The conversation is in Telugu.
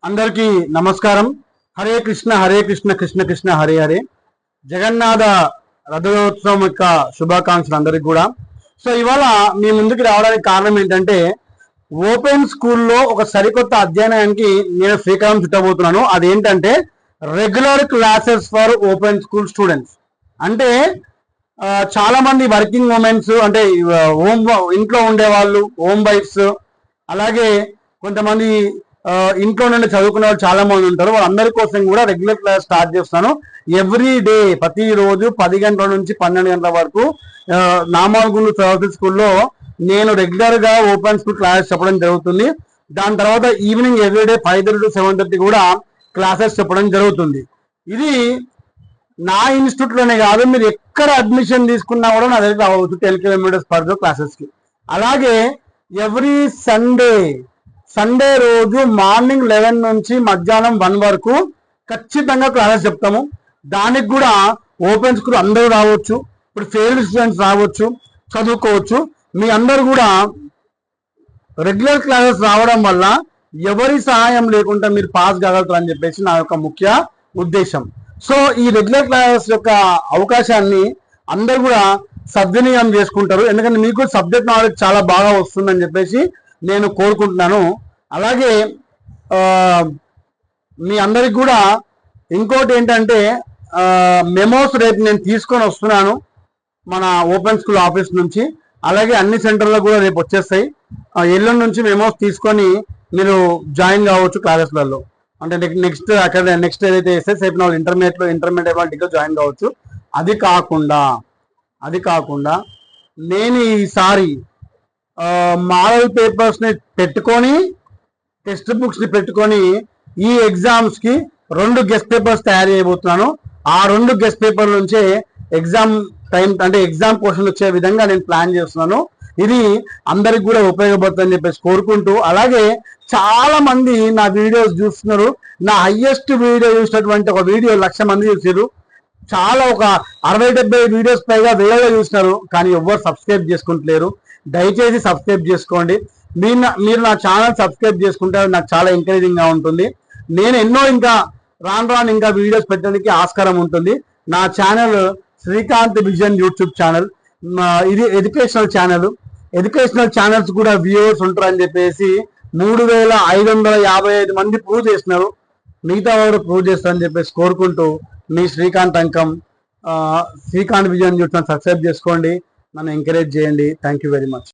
అందరికీ నమస్కారం. హరే కృష్ణ కృష్ణ కృష్ణ హరే హరే. జగన్నాథ రథోత్సవం యొక్క శుభాకాంక్షలు అందరికి కూడా. సో ఇవాళ మీ ముందుకు రావడానికి కారణం ఏంటంటే, ఓపెన్ స్కూల్లో ఒక సరికొత్త అధ్యయనానికి నేను శ్రీకారం చుట్టబోతున్నాను. అదేంటంటే regular classes for open school students. అంటే చాలా మంది వర్కింగ్ ఉమెన్స్, అంటే ఇంట్లో ఉండేవాళ్ళు, హోమ్ వైఫ్స్, అలాగే కొంతమంది ఇంట్లో నుండి చదువుకునే వాళ్ళు చాలా మంది ఉంటారు. వాళ్ళందరి కోసం కూడా రెగ్యులర్ క్లాస్ స్టార్ట్ చేస్తాను. ఎవ్రీ డే, ప్రతిరోజు 10 గంటల నుంచి 12 గంటల వరకు నామాలగుండు సరస్వతి స్కూల్లో నేను రెగ్యులర్ గా ఓపెన్ స్కూల్ క్లాసెస్ చెప్పడం జరుగుతుంది. దాని తర్వాత ఈవినింగ్ ఎవ్రీడే 5:30 to 7:30 కూడా క్లాసెస్ చెప్పడం జరుగుతుంది. ఇది నా ఇన్స్టిట్యూట్ లోనే కాదు, మీరు ఎక్కడ అడ్మిషన్ తీసుకున్నా కూడా నా దగ్గర రావచ్చు 10 kilometers per day క్లాసెస్ కి. అలాగే ఎవ్రీ సండే రోజు మార్నింగ్ 11 నుంచి మధ్యాహ్నం 1 వరకు ఖచ్చితంగా క్లాసెస్ చెప్తాము. దానికి కూడా ఓపెన్ స్కూల్ అందరూ రావచ్చు. ఇప్పుడు ఫెయిల్డ్ స్టూడెంట్స్ రావచ్చు, చదువుకోవచ్చు. మీ అందరూ కూడా రెగ్యులర్ క్లాసెస్ రావడం వల్ల ఎవరి సహాయం లేకుండా మీరు పాస్ కాగలుగుతారు అని చెప్పేసి నా యొక్క ముఖ్య ఉద్దేశం. సో ఈ రెగ్యులర్ క్లాసెస్ యొక్క అవకాశాన్ని అందరూ కూడా సద్వినియోగం చేసుకుంటారు. ఎందుకంటే మీకు సబ్జెక్ట్ నాలెడ్జ్ చాలా బాగా వస్తుందని చెప్పేసి నేను కోరుకుంటున్నాను. అలాగే మీ అందరికి కూడా ఇంకోటి ఏంటంటే, మెమోస్ రేపు నేను తీసుకొని వస్తున్నాను మన ఓపెన్ స్కూల్ ఆఫీస్ నుంచి. అలాగే అన్ని సెంటర్లో కూడా రేపు వచ్చేస్తాయి. ఎల్లుండి నుంచి మెమోస్ తీసుకొని మీరు జాయిన్ కావచ్చు క్లాసెస్లలో. అంటే నెక్స్ట్ ఏదైతే ఎస్ఎస్ అయిపోయిన వాళ్ళు ఇంటర్మీడియట్ డిగ్రీ జాయిన్ కావచ్చు. అది కాకుండా నేను ఈసారి మోడల్ పేపర్స్ ని పెట్టుకొని, టెక్స్ట్ బుక్స్ ని పెట్టుకొని ఈ ఎగ్జామ్స్ కి 2 గెస్ట్ పేపర్స్ తయారు చేయబోతున్నాను. ఆ 2 గెస్ట్ పేపర్ నుంచే ఎగ్జామ్ టైం, అంటే ఎగ్జామ్ క్వశ్చన్ వచ్చే విధంగా నేను ప్లాన్ చేస్తున్నాను. ఇది అందరికి కూడా ఉపయోగపడుతుందని చెప్పేసి కోరుకుంటూ, అలాగే చాలా మంది నా వీడియోస్ చూస్తున్నారు. నా హైయెస్ట్ వీడియో చూసినటువంటి ఒక వీడియో 1,00,000 మంది చూసారు. చాలా ఒక 60-70 వీడియోస్ పైగా వేరేగా చూసినారు, కానీ ఎవ్వరు సబ్స్క్రైబ్ చేసుకుంటలేరు. దయచేసి సబ్స్క్రైబ్ చేసుకోండి. మీరు నా ఛానల్ సబ్స్క్రైబ్ చేసుకుంటే నాకు చాలా ఎంకరేజింగ్ గా ఉంటుంది. నేను ఎన్నో ఇంకా రాను ఇంకా వీడియోస్ పెట్టడానికి ఆస్కారం ఉంటుంది. నా channel Srikanth vision YouTube channel. ఇది ఎడ్యుకేషనల్ ఛానల్స్ కూడా వ్యూవర్స్ ఉంటారని చెప్పేసి 3,555 మంది ప్రూవ్ చేసినారు. మిగతా వాడు ప్రూవ్ చేస్తారని చెప్పేసి కోరుకుంటూ, మీ శ్రీకాంత్ అంకం. శ్రీకాంత్ విజన్ యూట్యూబ్ సబ్స్క్రైబ్ చేసుకోండి, నన్ను ఎంకరేజ్ చేయండి. Thank you very much.